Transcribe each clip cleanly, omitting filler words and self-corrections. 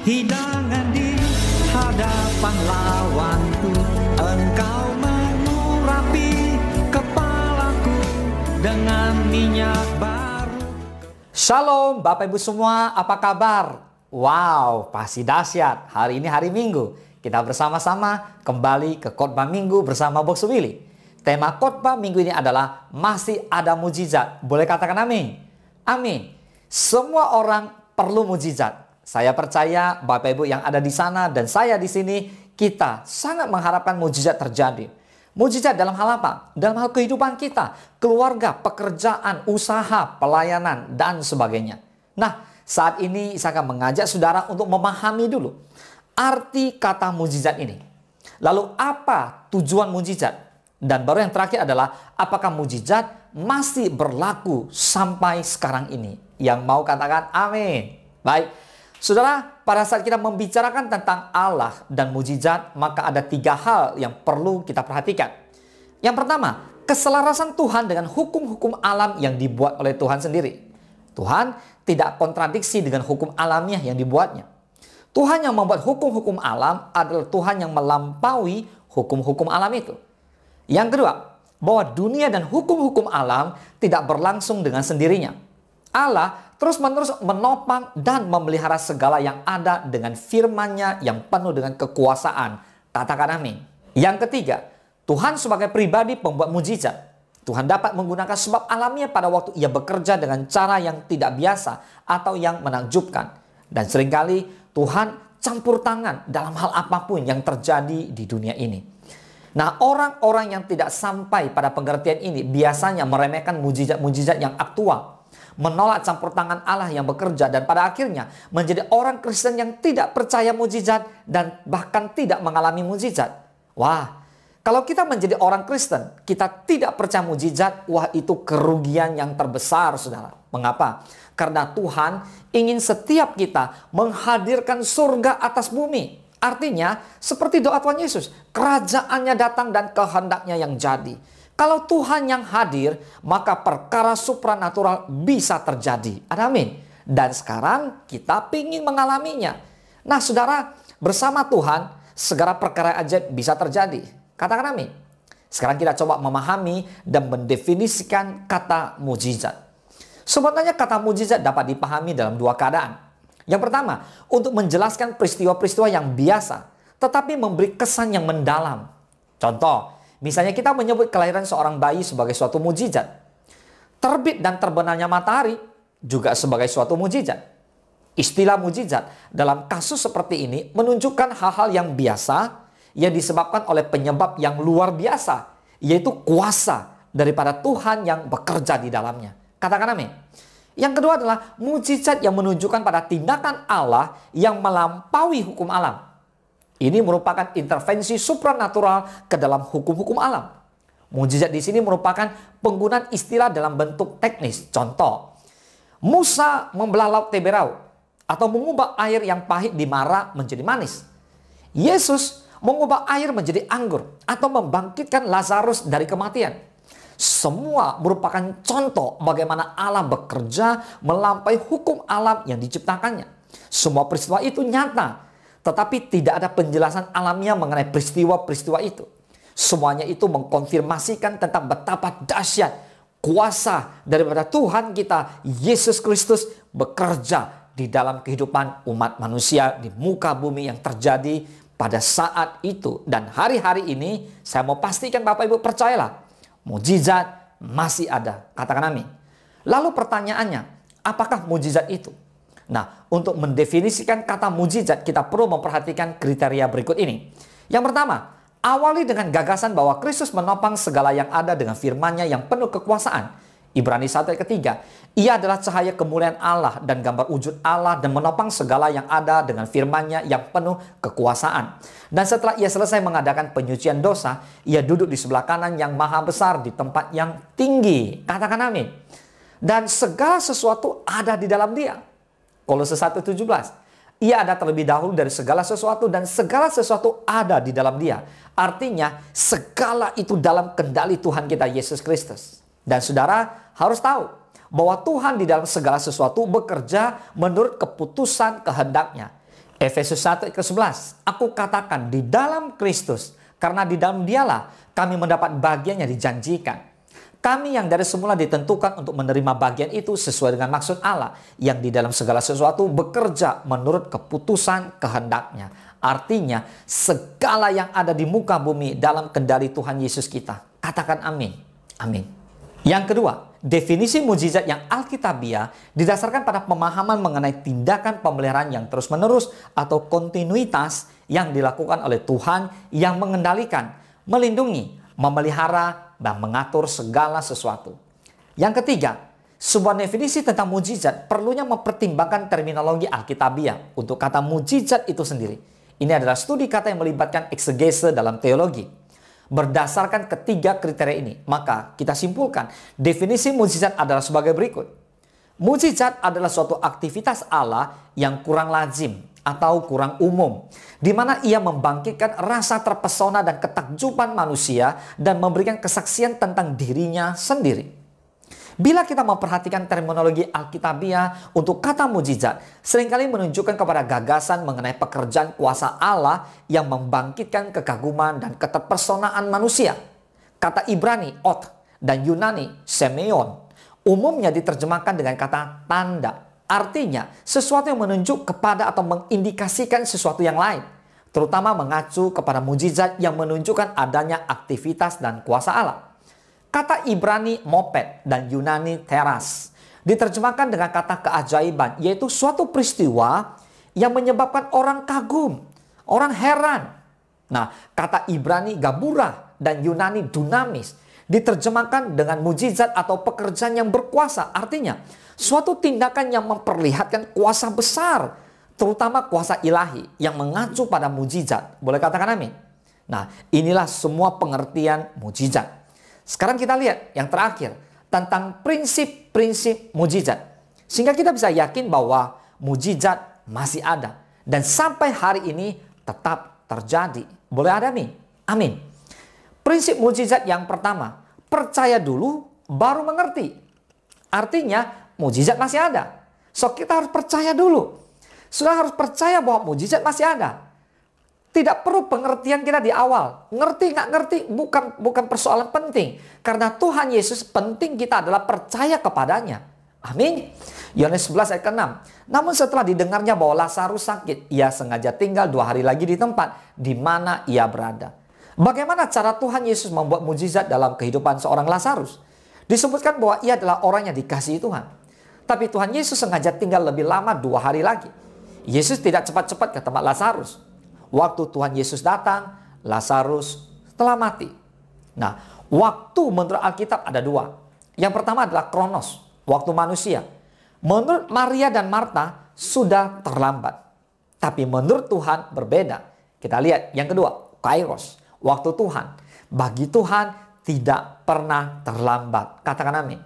hidangan di hadapan lawanku. Engkau mengurapi kepalaku dengan minyak baru. Shalom Bapak Ibu semua, apa kabar? Wow, pasti dahsyat. Hari ini hari Minggu. Kita bersama-sama kembali ke khotbah Minggu bersama Bos Willy. Tema khotbah Minggu ini adalah masih ada mujizat. Boleh katakan amin? Amin. Semua orang perlu mujizat. Saya percaya Bapak Ibu yang ada di sana dan saya di sini, kita sangat mengharapkan mujizat terjadi. Mujizat dalam hal apa? Dalam hal kehidupan kita, keluarga, pekerjaan, usaha, pelayanan, dan sebagainya. Nah, saat ini saya akan mengajak saudara untuk memahami dulu arti kata mujizat ini. Lalu apa tujuan mujizat? Dan baru yang terakhir adalah apakah mujizat masih berlaku sampai sekarang ini? Yang mau katakan amin. Baik, saudara, pada saat kita membicarakan tentang Allah dan mujizat, maka ada 3 hal yang perlu kita perhatikan. Yang pertama, keselarasan Tuhan dengan hukum-hukum alam yang dibuat oleh Tuhan sendiri. Tuhan tidak kontradiksi dengan hukum alamiah yang dibuatnya. Tuhan yang membuat hukum-hukum alam adalah Tuhan yang melampaui hukum-hukum alam itu. Yang kedua, bahwa dunia dan hukum-hukum alam tidak berlangsung dengan sendirinya. Allah terus-menerus menopang dan memelihara segala yang ada dengan firman-Nya yang penuh dengan kekuasaan. Katakan amin. Yang ketiga, Tuhan sebagai pribadi pembuat mujizat. Tuhan dapat menggunakan sebab alamiah pada waktu ia bekerja dengan cara yang tidak biasa atau yang menakjubkan. Dan seringkali Tuhan campur tangan dalam hal apapun yang terjadi di dunia ini. Nah, orang-orang yang tidak sampai pada pengertian ini biasanya meremehkan mujizat-mujizat yang aktual, menolak campur tangan Allah yang bekerja, dan pada akhirnya menjadi orang Kristen yang tidak percaya mujizat dan bahkan tidak mengalami mujizat. Wah, kalau kita menjadi orang Kristen, kita tidak percaya mujizat, wah itu kerugian yang terbesar, saudara. Mengapa? Karena Tuhan ingin setiap kita menghadirkan surga atas bumi. Artinya, seperti doa Tuhan Yesus, kerajaannya datang dan kehendaknya yang jadi. Kalau Tuhan yang hadir, maka perkara supranatural bisa terjadi. Amin. Dan sekarang kita ingin mengalaminya. Nah, saudara, bersama Tuhan, segala perkara ajaib bisa terjadi. Katakan amin. Sekarang kita coba memahami dan mendefinisikan kata mujizat. Sebenarnya kata mujizat dapat dipahami dalam 2 keadaan. Yang pertama, untuk menjelaskan peristiwa-peristiwa yang biasa, tetapi memberi kesan yang mendalam. Contoh, misalnya kita menyebut kelahiran seorang bayi sebagai suatu mujizat. Terbit dan terbenamnya matahari juga sebagai suatu mujizat. Istilah mujizat dalam kasus seperti ini menunjukkan hal-hal yang biasa yang disebabkan oleh penyebab yang luar biasa, yaitu kuasa daripada Tuhan yang bekerja di dalamnya. Katakan amin. Yang kedua adalah mujizat yang menunjukkan pada tindakan Allah yang melampaui hukum alam. Ini merupakan intervensi supranatural ke dalam hukum-hukum alam. Mujizat di sini merupakan penggunaan istilah dalam bentuk teknis. Contoh, Musa membelah laut Teberau atau mengubah air yang pahit di Mara menjadi manis. Yesus mengubah air menjadi anggur atau membangkitkan Lazarus dari kematian. Semua merupakan contoh bagaimana Allah bekerja melampaui hukum alam yang diciptakannya. Semua peristiwa itu nyata, tetapi tidak ada penjelasan alamiah mengenai peristiwa-peristiwa itu. Semuanya itu mengkonfirmasikan tentang betapa dahsyat kuasa daripada Tuhan kita, Yesus Kristus, bekerja di dalam kehidupan umat manusia di muka bumi yang terjadi pada saat itu. Dan hari-hari ini saya mau pastikan Bapak Ibu percayalah, mujizat masih ada. Katakan amin. Lalu pertanyaannya, apakah mujizat itu? Nah, untuk mendefinisikan kata mujizat kita perlu memperhatikan kriteria berikut ini. Yang pertama, awali dengan gagasan bahwa Kristus menopang segala yang ada dengan firman-Nya yang penuh kekuasaan. Ibrani 1 ayat ketiga, ia adalah cahaya kemuliaan Allah dan gambar wujud Allah dan menopang segala yang ada dengan firman-Nya yang penuh kekuasaan. Dan setelah ia selesai mengadakan penyucian dosa, ia duduk di sebelah kanan yang maha besar di tempat yang tinggi. Katakan amin. Dan segala sesuatu ada di dalam dia. Kolose 1:17, ia ada terlebih dahulu dari segala sesuatu dan segala sesuatu ada di dalam dia. Artinya segala itu dalam kendali Tuhan kita Yesus Kristus. Dan saudara harus tahu bahwa Tuhan di dalam segala sesuatu bekerja menurut keputusan kehendaknya. Efesus 1 ayat ke-11. Aku katakan di dalam Kristus, karena di dalam Dialah kami mendapat bagian yang dijanjikan. Kami yang dari semula ditentukan untuk menerima bagian itu sesuai dengan maksud Allah yang di dalam segala sesuatu bekerja menurut keputusan kehendaknya. Artinya segala yang ada di muka bumi dalam kendali Tuhan Yesus kita. Katakan amin. Amin. Yang kedua, definisi mujizat yang alkitabiah didasarkan pada pemahaman mengenai tindakan pemeliharaan yang terus-menerus atau kontinuitas yang dilakukan oleh Tuhan yang mengendalikan, melindungi, memelihara, dan mengatur segala sesuatu. Yang ketiga, sebuah definisi tentang mujizat perlunya mempertimbangkan terminologi alkitabiah untuk kata mujizat itu sendiri. Ini adalah studi kata yang melibatkan eksegese dalam teologi. Berdasarkan ketiga kriteria ini, maka kita simpulkan definisi mujizat adalah sebagai berikut. Mujizat adalah suatu aktivitas Allah yang kurang lazim atau kurang umum, di mana ia membangkitkan rasa terpesona dan ketakjuban manusia dan memberikan kesaksian tentang dirinya sendiri. Bila kita memperhatikan terminologi alkitabiah untuk kata mujizat, seringkali menunjukkan kepada gagasan mengenai pekerjaan kuasa Allah yang membangkitkan kekaguman dan keterpesonaan manusia. Kata Ibrani, ot, dan Yunani, semeon, umumnya diterjemahkan dengan kata tanda. Artinya, sesuatu yang menunjuk kepada atau mengindikasikan sesuatu yang lain, terutama mengacu kepada mujizat yang menunjukkan adanya aktivitas dan kuasa Allah. Kata Ibrani moped dan Yunani teras diterjemahkan dengan kata keajaiban, yaitu suatu peristiwa yang menyebabkan orang kagum, orang heran. Nah, kata Ibrani gabura dan Yunani dunamis diterjemahkan dengan mujizat atau pekerjaan yang berkuasa. Artinya, suatu tindakan yang memperlihatkan kuasa besar, terutama kuasa ilahi yang mengacu pada mujizat. Boleh katakan amin? Nah, inilah semua pengertian mujizat. Sekarang kita lihat yang terakhir tentang prinsip-prinsip mujizat. Sehingga kita bisa yakin bahwa mujizat masih ada dan sampai hari ini tetap terjadi. Boleh ada amin? Amin. Prinsip mujizat yang pertama, percaya dulu baru mengerti. Artinya mujizat masih ada. So kita harus percaya dulu. Sudah harus percaya bahwa mujizat masih ada. Tidak perlu pengertian kita di awal. Ngerti nggak ngerti bukan persoalan penting. Karena Tuhan Yesus penting kita adalah percaya kepadanya. Amin. Yohanes 11 ayat ke-6. Namun setelah didengarnya bahwa Lazarus sakit, ia sengaja tinggal 2 hari lagi di tempat di mana ia berada. Bagaimana cara Tuhan Yesus membuat mujizat dalam kehidupan seorang Lazarus? Disebutkan bahwa ia adalah orang yang dikasihi Tuhan. Tapi Tuhan Yesus sengaja tinggal lebih lama 2 hari lagi. Yesus tidak cepat-cepat ke tempat Lazarus. Waktu Tuhan Yesus datang, Lazarus telah mati. Nah, waktu menurut Alkitab ada 2. Yang pertama adalah kronos, waktu manusia. Menurut Maria dan Marta sudah terlambat. Tapi menurut Tuhan berbeda. Kita lihat yang kedua, kairos, waktu Tuhan. Bagi Tuhan tidak pernah terlambat. Katakan amin.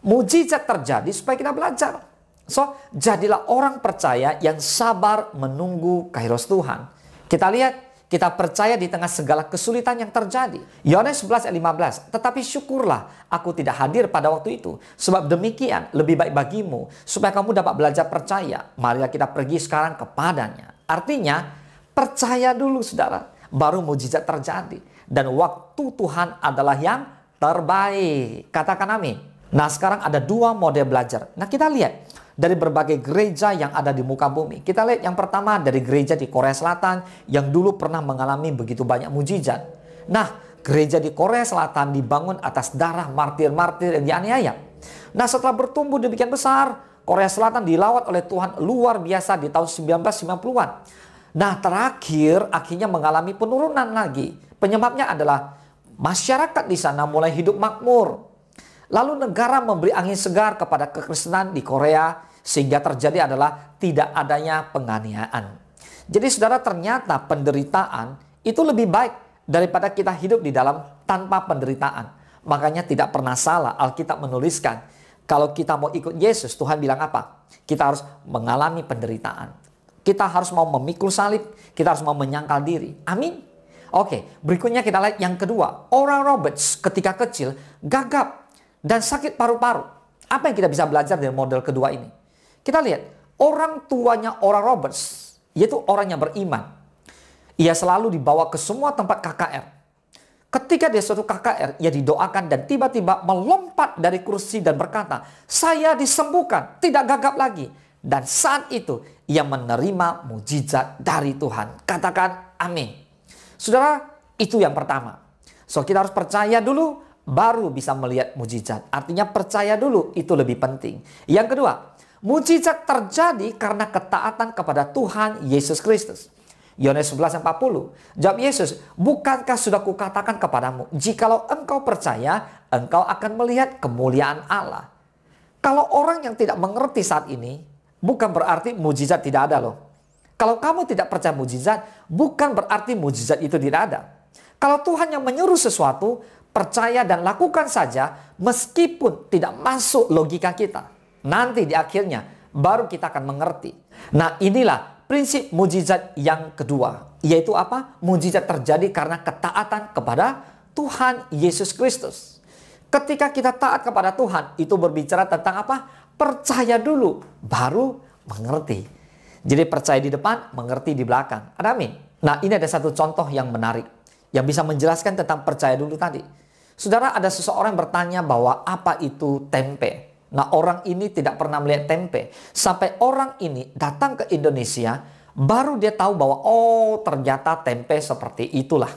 Mujizat terjadi supaya kita belajar. So, jadilah orang percaya yang sabar menunggu kairos Tuhan. Kita lihat, kita percaya di tengah segala kesulitan yang terjadi. Yohanes 11 ayat 15. Tetapi syukurlah aku tidak hadir pada waktu itu. Sebab demikian lebih baik bagimu. Supaya kamu dapat belajar percaya. Marilah kita pergi sekarang kepadanya. Artinya, percaya dulu saudara. Baru mujizat terjadi. Dan waktu Tuhan adalah yang terbaik. Katakan amin. Nah, sekarang ada 2 model belajar. Nah, kita lihat dari berbagai gereja yang ada di muka bumi. Kita lihat yang pertama dari gereja di Korea Selatan yang dulu pernah mengalami begitu banyak mujizat. Nah, gereja di Korea Selatan dibangun atas darah martir-martir yang dianiaya. Nah, setelah bertumbuh demikian besar, Korea Selatan dilawat oleh Tuhan luar biasa di tahun 1990-an. Nah, terakhir akhirnya mengalami penurunan lagi. Penyebabnya adalah masyarakat di sana mulai hidup makmur. Lalu negara memberi angin segar kepada kekristenan di Korea sehingga terjadi adalah tidak adanya penganiayaan. Jadi saudara, ternyata penderitaan itu lebih baik daripada kita hidup di dalam tanpa penderitaan. Makanya tidak pernah salah Alkitab menuliskan kalau kita mau ikut Yesus, Tuhan bilang apa? Kita harus mengalami penderitaan. Kita harus mau memikul salib, kita harus mau menyangkal diri. Amin. Oke, berikutnya kita lihat yang kedua. Oral Roberts ketika kecil gagap dan sakit paru-paru. Apa yang kita bisa belajar dari model kedua ini? Kita lihat, orang tuanya Oral Roberts yaitu orang yang beriman. Ia selalu dibawa ke semua tempat KKR. Ketika dia suatu KKR, ia didoakan dan tiba-tiba melompat dari kursi dan berkata, "Saya disembuhkan, tidak gagap lagi." Dan saat itu ia menerima mujizat dari Tuhan. Katakan amin. Saudara, itu yang pertama. So kita harus percaya dulu, baru bisa melihat mujizat. Artinya percaya dulu, itu lebih penting. Yang kedua, mujizat terjadi karena ketaatan kepada Tuhan Yesus Kristus. Yohanes 11:40. Jawab Yesus, "Bukankah sudah kukatakan kepadamu, jikalau engkau percaya, engkau akan melihat kemuliaan Allah." Kalau orang yang tidak mengerti saat ini, bukan berarti mujizat tidak ada loh. Kalau kamu tidak percaya mujizat, bukan berarti mujizat itu tidak ada. Kalau Tuhan yang menyuruh sesuatu, percaya dan lakukan saja meskipun tidak masuk logika kita. Nanti di akhirnya baru kita akan mengerti. Nah, inilah prinsip mujizat yang kedua. Yaitu apa? Mujizat terjadi karena ketaatan kepada Tuhan Yesus Kristus. Ketika kita taat kepada Tuhan, itu berbicara tentang apa? Percaya dulu, baru mengerti. Jadi percaya di depan, mengerti di belakang. Ada amin? Nah, ini ada satu contoh yang menarik, yang bisa menjelaskan tentang percaya dulu tadi. Saudara, ada seseorang bertanya bahwa apa itu tempe. Nah, orang ini tidak pernah melihat tempe. Sampai orang ini datang ke Indonesia, baru dia tahu bahwa oh ternyata tempe seperti itulah.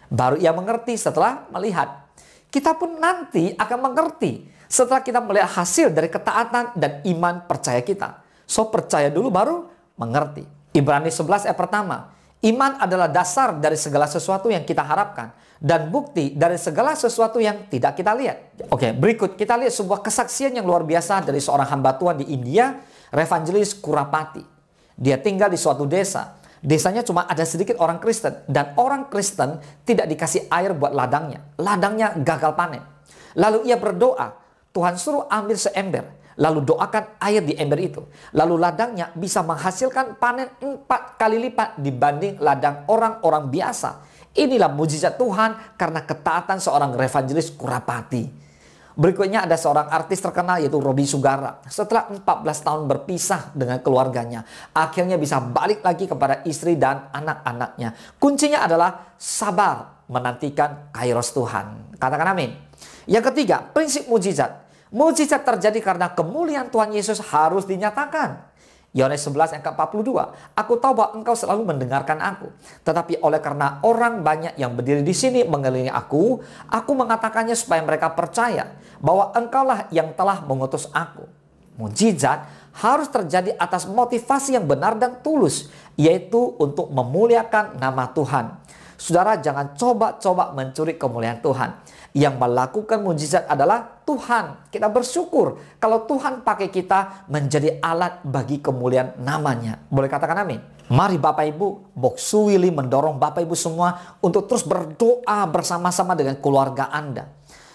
Baru ia mengerti setelah melihat. Kita pun nanti akan mengerti setelah kita melihat hasil dari ketaatan dan iman percaya kita. So percaya dulu baru mengerti. Ibrani 11 ayat pertama. Iman adalah dasar dari segala sesuatu yang kita harapkan dan bukti dari segala sesuatu yang tidak kita lihat. Oke, berikut kita lihat sebuah kesaksian yang luar biasa dari seorang hamba Tuhan di India, Evangelis Kurapati. Dia tinggal di suatu desa. Desanya cuma ada sedikit orang Kristen dan orang Kristen tidak dikasih air buat ladangnya. Ladangnya gagal panen. Lalu ia berdoa, Tuhan suruh ambil seember. Lalu doakan air di ember itu. Lalu ladangnya bisa menghasilkan panen 4 kali lipat dibanding ladang orang-orang biasa. Inilah mujizat Tuhan karena ketaatan seorang evangelis Kurapati. Berikutnya ada seorang artis terkenal yaitu Robby Sugara. Setelah 14 tahun berpisah dengan keluarganya, akhirnya bisa balik lagi kepada istri dan anak-anaknya. Kuncinya adalah sabar menantikan kairos Tuhan. Katakan amin. Yang ketiga, prinsip mujizat. Mujizat terjadi karena kemuliaan Tuhan Yesus harus dinyatakan. Yohanes 11 ayat 42. Aku tahu bahwa engkau selalu mendengarkan aku. Tetapi oleh karena orang banyak yang berdiri di sini mengelilingi aku mengatakannya supaya mereka percaya bahwa engkaulah yang telah mengutus aku. Mujizat harus terjadi atas motivasi yang benar dan tulus, yaitu untuk memuliakan nama Tuhan. Saudara, jangan coba-coba mencuri kemuliaan Tuhan. Yang melakukan mujizat adalah Tuhan. Kita bersyukur kalau Tuhan pakai kita menjadi alat bagi kemuliaan namanya. Boleh katakan amin? Mari Bapak Ibu, Boksu Willy mendorong Bapak Ibu semua untuk terus berdoa bersama-sama dengan keluarga Anda.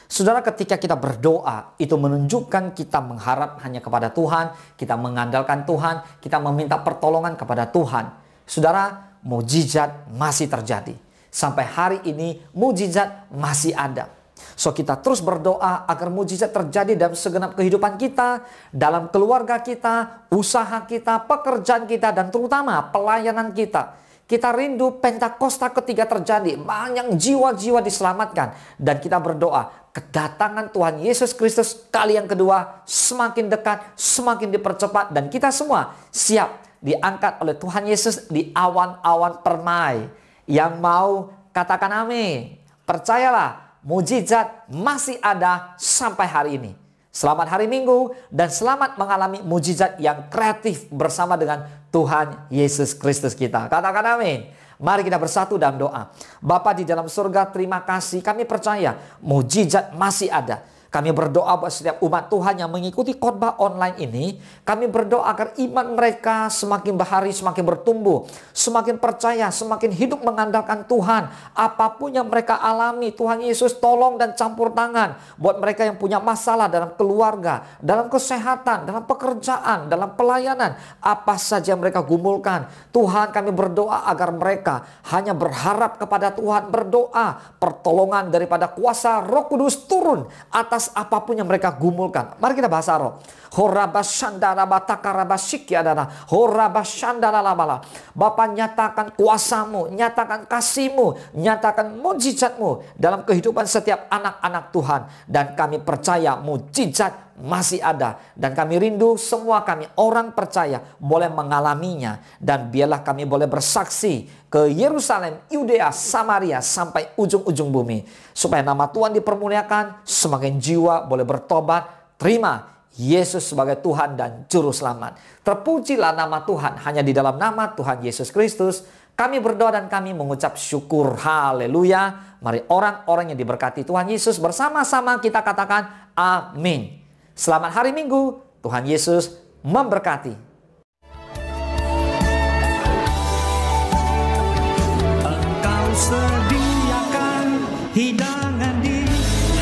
Saudara, ketika kita berdoa, itu menunjukkan kita mengharap hanya kepada Tuhan, kita mengandalkan Tuhan, kita meminta pertolongan kepada Tuhan. Saudara, mujizat masih terjadi. Sampai hari ini mujizat masih ada. So kita terus berdoa agar mujizat terjadi dalam segenap kehidupan kita, dalam keluarga kita, usaha kita, pekerjaan kita, dan terutama pelayanan kita. Kita rindu Pentakosta ketiga terjadi, banyak jiwa-jiwa diselamatkan. Dan kita berdoa, kedatangan Tuhan Yesus Kristus kali yang kedua semakin dekat, semakin dipercepat. Dan kita semua siap diangkat oleh Tuhan Yesus di awan-awan permai. Yang mau katakan amin. Percayalah, mujizat masih ada sampai hari ini. Selamat hari Minggu dan selamat mengalami mujizat yang kreatif bersama dengan Tuhan Yesus Kristus kita. Katakan amin. Mari kita bersatu dalam doa. Bapa di dalam surga, terima kasih. Kami percaya mujizat masih ada. Kami berdoa buat setiap umat Tuhan yang mengikuti khotbah online ini. Kami berdoa agar iman mereka semakin berhari, semakin bertumbuh. Semakin percaya, semakin hidup mengandalkan Tuhan. Apapun yang mereka alami, Tuhan Yesus tolong dan campur tangan. Buat mereka yang punya masalah dalam keluarga, dalam kesehatan, dalam pekerjaan, dalam pelayanan. Apa saja mereka gumulkan. Tuhan, kami berdoa agar mereka hanya berharap kepada Tuhan. Berdoa pertolongan daripada kuasa Roh Kudus turun atas atas apapun yang mereka gumulkan. Mari kita bahasa roh. Bapa, nyatakan kuasamu, nyatakan kasihmu, nyatakan mujizatmu dalam kehidupan setiap anak-anak Tuhan. Dan kami percaya mujizat masih ada. Dan kami rindu semua kami orang percaya boleh mengalaminya. Dan biarlah kami boleh bersaksi ke Yerusalem, Yudea, Samaria sampai ujung-ujung bumi. Supaya nama Tuhan dipermuliakan, semakin jiwa boleh bertobat. Terima Yesus sebagai Tuhan dan Juru Selamat. Terpujilah nama Tuhan. Hanya di dalam nama Tuhan Yesus Kristus kami berdoa dan kami mengucap syukur. Haleluya. Mari orang-orang yang diberkati Tuhan Yesus bersama-sama kita katakan amin. Selamat hari Minggu. Tuhan Yesus memberkati. Engkau sediakan hidangan di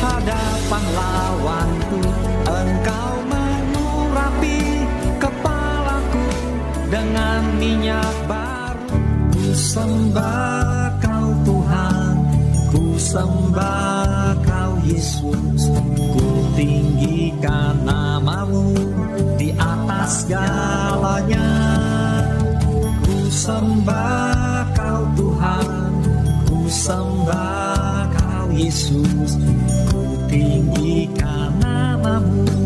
hadapan lawanku. Engkau mengurapi kepalaku dengan minyak baru. Ku sembah Kau Tuhan, ku sembah Kau Yesus. Ku tinggikan namamu di atas segalanya. Ku sembah Kau Tuhan, ku sembah Kau Yesus. Ku tinggikan namamu